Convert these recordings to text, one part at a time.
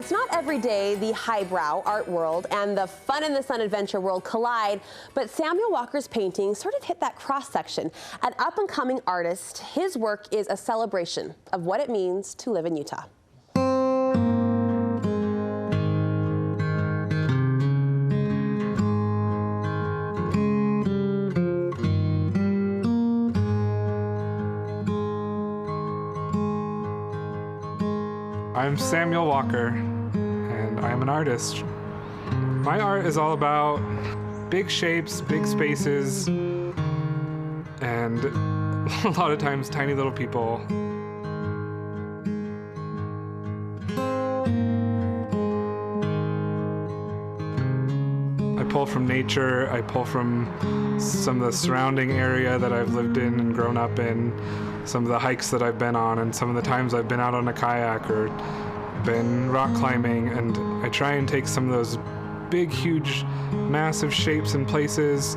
it's not every day the highbrow art world and the fun in the sun adventure world collide, but Samyule Walker's paintings sort of hit that cross-section. An up-and-coming artist, his work is a celebration of what it means to live in Utah. I'm Samyule Walker, and I'm an artist. My art is all about big shapes, big spaces, and a lot of times tiny little people. I pull from nature, I pull from some of the surrounding area that I've lived in and grown up in, some of the hikes that I've been on, and some of the times I've been out on a kayak or been rock climbing, and I try and take some of those big, huge, massive shapes and places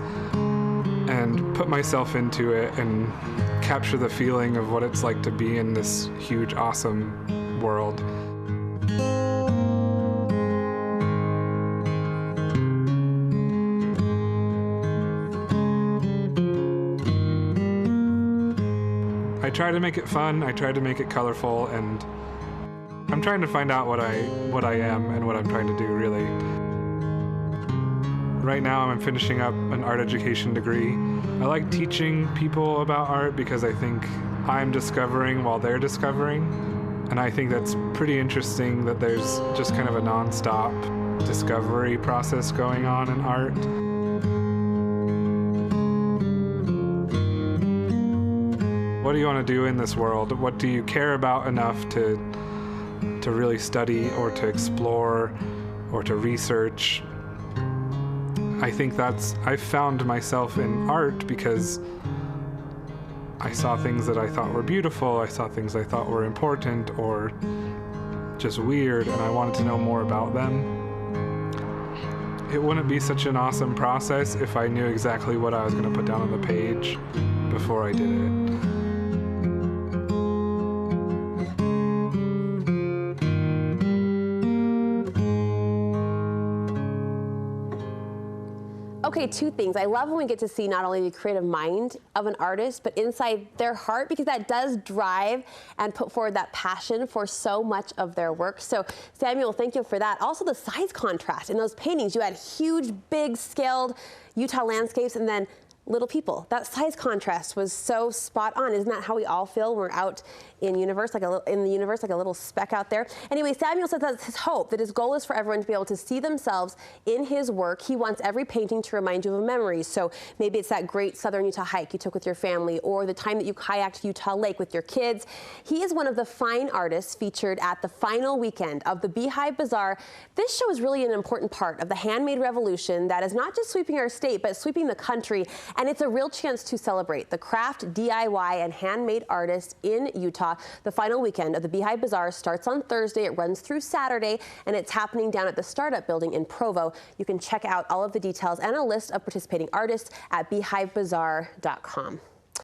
and put myself into it and capture the feeling of what it's like to be in this huge, awesome world. I try to make it fun, I try to make it colorful, and I'm trying to find out what I am and what I'm trying to do, really. Right now I'm finishing up an art education degree. I like teaching people about art because I think I'm discovering while they're discovering. And I think that's pretty interesting that there's just kind of a non-stop discovery process going on in art. What do you want to do in this world? What do you care about enough to really study or to explore or to research? I think I found myself in art because I saw things that I thought were beautiful, I saw things I thought were important or just weird, and I wanted to know more about them. It wouldn't be such an awesome process if I knew exactly what I was going to put down on the page before I did it. Okay, two things. I love when we get to see not only the creative mind of an artist, but inside their heart, because that does drive and put forward that passion for so much of their work. So Samyule, thank you for that. Also the size contrast in those paintings. You had huge, big scaled Utah landscapes and then little people. That size contrast was so spot on. Isn't that how we all feel when we're out in the universe, like a little speck out there? Anyway, Samyule says that's his hope, that his goal is for everyone to be able to see themselves in his work. He wants every painting to remind you of a memory. So maybe it's that great southern Utah hike you took with your family, or the time that you kayaked Utah Lake with your kids. He is one of the fine artists featured at the final weekend of the Beehive Bazaar. This show is really an important part of the handmade revolution that is not just sweeping our state, but sweeping the country. And it's a real chance to celebrate the craft, DIY, and handmade artists in Utah. The final weekend of the Beehive Bazaar starts on Thursday. It runs through Saturday, and it's happening down at the Startup Building in Provo. You can check out all of the details and a list of participating artists at beehivebazaar.com.